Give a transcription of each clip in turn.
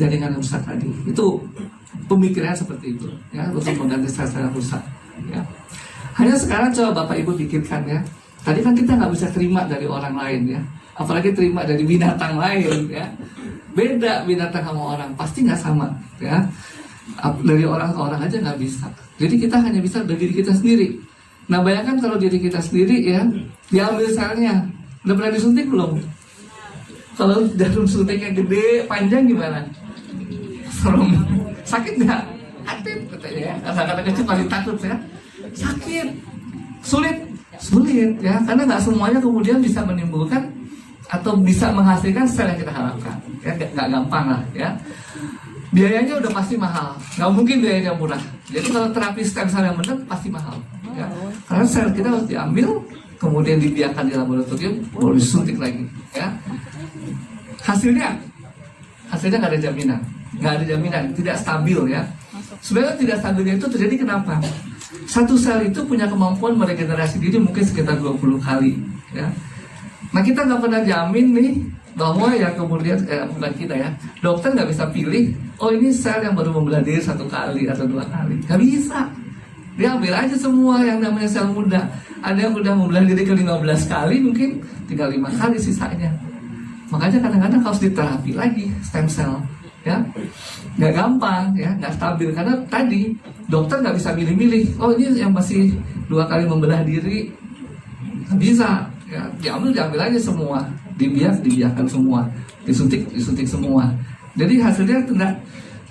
jaringan yang rusak tadi. Itu pemikiran seperti itu, ya, untuk mengganti sel-sel yang rusak. Ya. Hanya sekarang coba Bapak Ibu pikirkan ya. Tadi kan kita nggak bisa terima dari orang lain ya, apalagi terima dari binatang lain ya. Beda binatang sama orang, pasti nggak sama ya. Dari orang ke orang aja nggak bisa. Jadi kita hanya bisa dari diri kita sendiri. Nah bayangkan kalau diri kita sendiri ya, diambil selnya, udah pernah disuntik belum? Kalau jarum suntiknya gede, panjang gimana? Serem, sakit nggak? Aktif katanya ya. Kata-kata kecil pasti takut ya. Sakit, sulit ya, karena nggak semuanya kemudian bisa menimbulkan atau bisa menghasilkan sel yang kita harapkan. Ya, nggak gampang lah ya. Biayanya udah pasti mahal, nggak mungkin biayanya murah. Jadi kalau terapi stem cell yang benar pasti mahal. Ya. Karena sel kita harus diambil, kemudian dibiarkan di laboratorium, baru disuntik lagi. Ya. Hasilnya nggak ada jaminan, tidak stabil ya. Sebenarnya tidak stabilnya itu terjadi kenapa? Satu sel itu punya kemampuan meregenerasi diri mungkin sekitar 20 kali. Ya. Nah kita nggak pernah jamin nih bahwa ya kemudian bukan kita ya, dokter nggak bisa pilih, oh ini sel yang baru membelah diri 1 kali atau 2 kali, nggak bisa. Dia ambil aja semua yang namanya sel muda. Ada yang udah membelah diri ke 15 kali, mungkin tinggal 5 kali sisanya. Makanya kadang-kadang harus diterapi lagi stem cell, ya nggak gampang, ya nggak stabil karena tadi dokter nggak bisa milih-milih. Oh ini yang masih 2 kali membelah diri, nggak bisa. Ya, diambil aja semua, dibiarkan semua, disuntik semua. Jadi hasilnya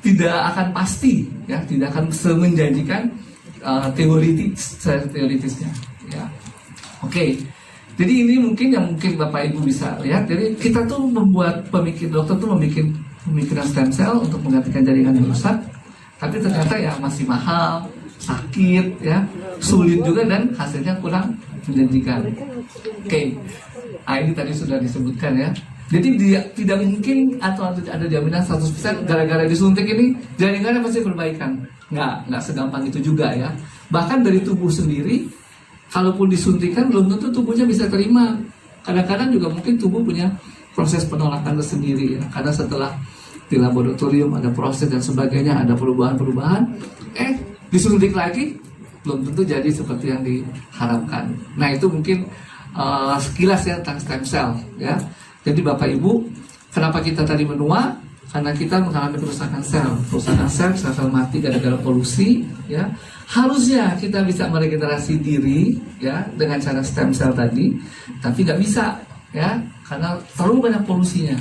tidak akan pasti, ya tidak akan semenjanjikan teoritisnya. Ya. Oke. Jadi ini mungkin Bapak Ibu bisa lihat. Jadi kita tuh membuat dokter tuh pemikiran stem cell untuk menggantikan jaringan yang rusak, tapi ternyata ya masih mahal, sakit, ya sulit juga dan hasilnya kurang menjanjikan. Oke. Nah, ini tadi sudah disebutkan ya. Jadi tidak mungkin atau ada jaminan 100% gara-gara disuntik ini jaringannya pasti perbaikan. Nggak segampang itu juga ya. Bahkan dari tubuh sendiri, kalaupun disuntikan belum tentu tubuhnya bisa terima. Kadang-kadang juga mungkin tubuh punya proses penolakan tersendiri ya. Karena setelah di laboratorium ada proses dan sebagainya, ada perubahan-perubahan, disuntik lagi belum tentu jadi seperti yang diharapkan. Nah itu mungkin sekilas ya tentang stem cell ya. Jadi Bapak Ibu, kenapa kita tadi menua? Karena kita mengalami kerusakan sel mati gara-gara polusi ya. Harusnya kita bisa meregenerasi diri ya dengan cara stem cell tadi, tapi nggak bisa ya karena terlalu banyak polusinya,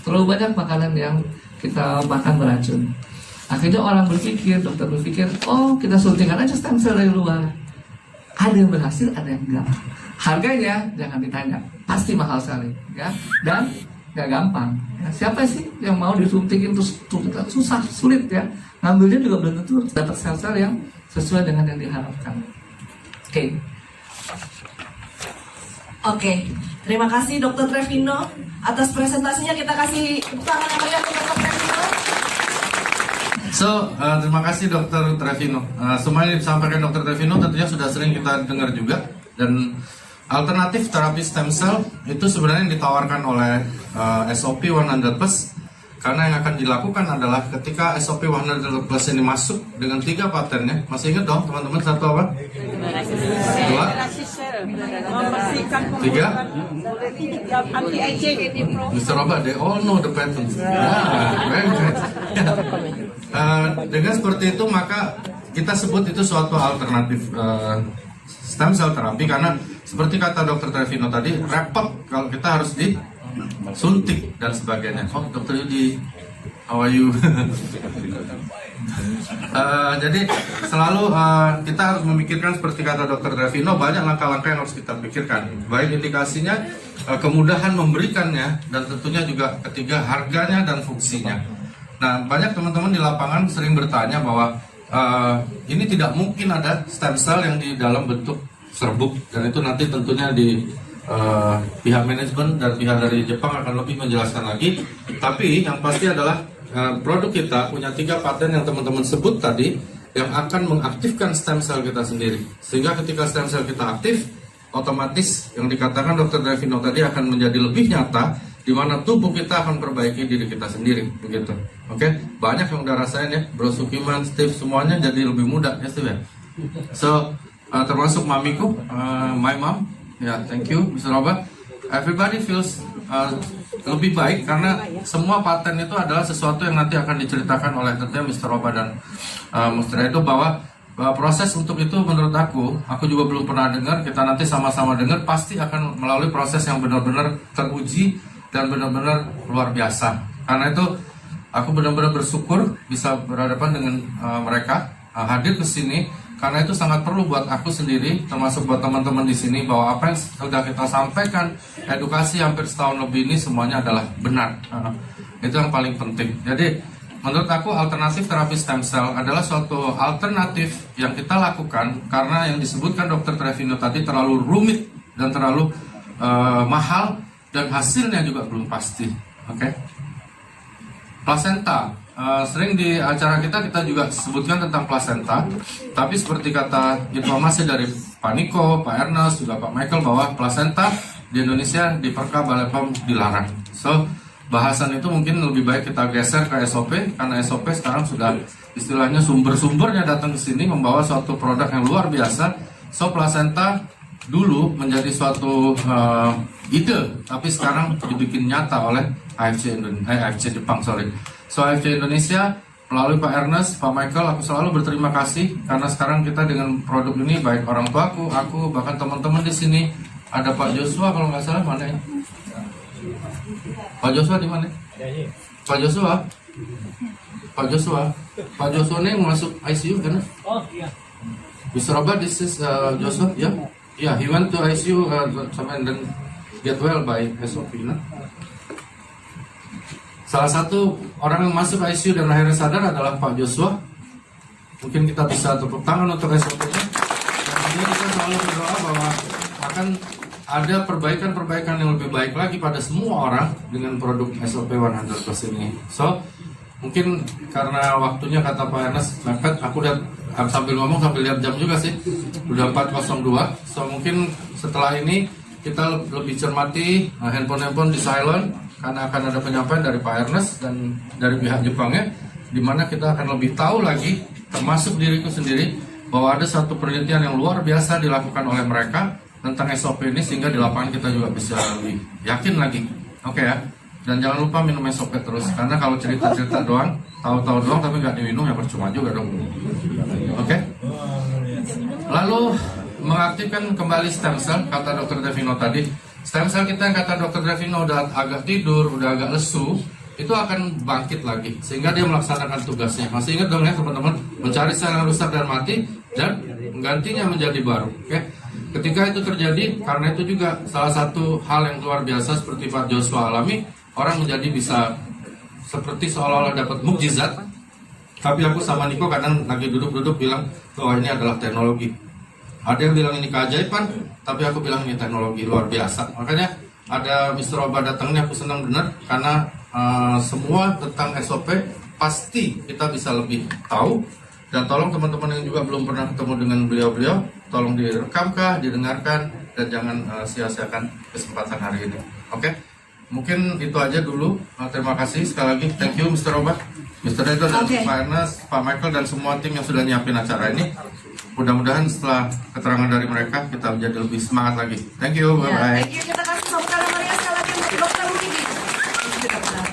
terlalu banyak makanan yang kita makan beracun. Akhirnya dokter berpikir, oh kita suntikan aja stem cell dari luar. Ada yang berhasil, ada yang enggak. Harganya jangan ditanya, pasti mahal sekali ya, dan nggak gampang. Ya, siapa sih yang mau disuntikin terus susah, sulit ya. Ngambilnya juga belum tentu dapat sel-sel yang sesuai dengan yang diharapkan. Oke. Terima kasih Dr. Trevino atas presentasinya. Kita kasih tepuk tangan yang meriah untuk Dr. Trevino. Terima kasih Dr. Trevino. Semua yang disampaikan Dr. Trevino tentunya sudah sering kita dengar juga, dan alternatif terapi stem cell itu sebenarnya yang ditawarkan oleh SOP 100+, karena yang akan dilakukan adalah ketika SOP 100+ ini masuk dengan 3 patennya. Masih ingat dong teman-teman, satu apa? 2, 3. Mr. Robert, they all know the patents. Very good. Dengan seperti itu maka kita sebut itu suatu alternatif stem cell terapi, karena seperti kata Dr. Trevino tadi, repot kalau kita harus disuntik dan sebagainya. Oh, Dr. Yudi, how are you? Jadi selalu kita harus memikirkan seperti kata Dr. Trevino, banyak langkah-langkah yang harus kita pikirkan. Baik indikasinya, kemudahan memberikannya, dan tentunya juga ketiga harganya dan fungsinya. Nah, banyak teman-teman di lapangan sering bertanya bahwa ini tidak mungkin ada stem cell yang di dalam bentuk serbuk, dan itu nanti tentunya di pihak manajemen dan pihak dari Jepang akan lebih menjelaskan lagi. Tapi yang pasti adalah produk kita punya 3 paten yang teman-teman sebut tadi, yang akan mengaktifkan stem cell kita sendiri. Sehingga ketika stem cell kita aktif, otomatis yang dikatakan Dr. Trevino tadi akan menjadi lebih nyata, di mana tubuh kita akan perbaiki diri kita sendiri, begitu. Oke, banyak yang udah rasain ya, Bro Sukiman, Steve, semuanya jadi lebih mudah ya Steve ya. So, termasuk mamiku, my mom, ya thank you Mr. Roba. Everybody feels lebih baik karena semua paten itu adalah sesuatu yang nanti akan diceritakan oleh tentunya Mr. Roba dan Mr. Edo bahwa proses untuk itu menurut aku juga belum pernah dengar, kita nanti sama-sama dengar, pasti akan melalui proses yang benar-benar teruji dan benar-benar luar biasa. Karena itu aku benar-benar bersyukur bisa berhadapan dengan mereka, hadir ke sini, karena itu sangat perlu buat aku sendiri, termasuk buat teman-teman di sini, bahwa apa yang sudah kita sampaikan, edukasi hampir setahun lebih ini semuanya adalah benar. Itu yang paling penting. Jadi menurut aku alternatif terapi stem cell adalah suatu alternatif yang kita lakukan karena yang disebutkan Dr. Trevino tadi terlalu rumit dan terlalu mahal dan hasilnya juga belum pasti. Oke? Plasenta, sering di acara kita juga sebutkan tentang plasenta, tapi seperti kata informasi dari Pak Niko, Pak Ernest, juga Pak Michael bahwa plasenta di Indonesia di Perka Balai POM dilarang. So, bahasan itu mungkin lebih baik kita geser ke SOP, karena SOP sekarang sudah istilahnya sumber-sumbernya datang ke sini membawa suatu produk yang luar biasa. So, plasenta dulu menjadi suatu ide, tapi sekarang dibikin nyata oleh AFC Jepang, sorry. So AFC Indonesia melalui Pak Ernest, Pak Michael, aku selalu berterima kasih karena sekarang kita dengan produk ini baik orang tuaku, aku bahkan teman-teman di sini ada Pak Joshua kalau nggak salah, mana ya? Pak Joshua di mana? Pak Joshua ini masuk ICU kan? Oh iya. Mr. Robert, this is Joshua, ya? Yeah, he went to ICU and then get well by SOP, nah? Salah satu orang yang masuk ICU dan akhirnya sadar adalah Pak Joshua. Mungkin kita bisa tepuk tangan untuk SOP-nya. Dan kita selalu berdoa bahwa akan ada perbaikan-perbaikan yang lebih baik lagi pada semua orang dengan produk SOP 100+ ini. So, mungkin karena waktunya kata Pak Ernest mepet, aku lihat sambil ngomong sambil lihat jam juga sih. Udah 4:02. So, mungkin setelah ini kita lebih cermati handphone di silent karena akan ada penyampaian dari Pak Ernest dan dari pihak Jepangnya, di mana kita akan lebih tahu lagi, termasuk diriku sendiri, bahwa ada satu penelitian yang luar biasa dilakukan oleh mereka tentang SOP ini, sehingga di lapangan kita juga bisa lebih yakin lagi. Oke ya, dan jangan lupa minum SOP terus, karena kalau cerita-cerita doang, tahu-tahu doang tapi nggak diminum ya percuma juga dong. Oke? Lalu mengaktifkan kembali stem cell, kata Dr. Trevino tadi. Stem cell kita yang kata Dr. Trevino udah agak tidur, udah agak lesu, itu akan bangkit lagi sehingga dia melaksanakan tugasnya. Masih ingat dong ya teman-teman, mencari sel yang rusak dan mati dan menggantinya menjadi baru. Oke? Ketika itu terjadi, karena itu juga salah satu hal yang luar biasa seperti Pak Joshua alami, orang menjadi bisa seperti seolah-olah dapat mukjizat. Tapi aku sama Niko kadang lagi duduk-duduk bilang bahwa ini adalah teknologi. Ada yang bilang ini keajaiban, tapi aku bilang ini teknologi luar biasa. Makanya ada Mr. Roba datang ini aku senang benar karena semua tentang SOP pasti kita bisa lebih tahu. Dan tolong teman-teman yang juga belum pernah ketemu dengan beliau-beliau, tolong direkamkah, didengarkan, dan jangan sia-siakan kesempatan hari ini. Oke? Mungkin itu aja dulu. Terima kasih sekali lagi. Thank you Mr. Roba, Mr. Edo, dan Pak Ernest, Pak Michael, dan semua tim yang sudah nyiapin acara ini. Mudah-mudahan setelah keterangan dari mereka kita menjadi lebih semangat lagi. Thank you, bye-bye. Thank you, kita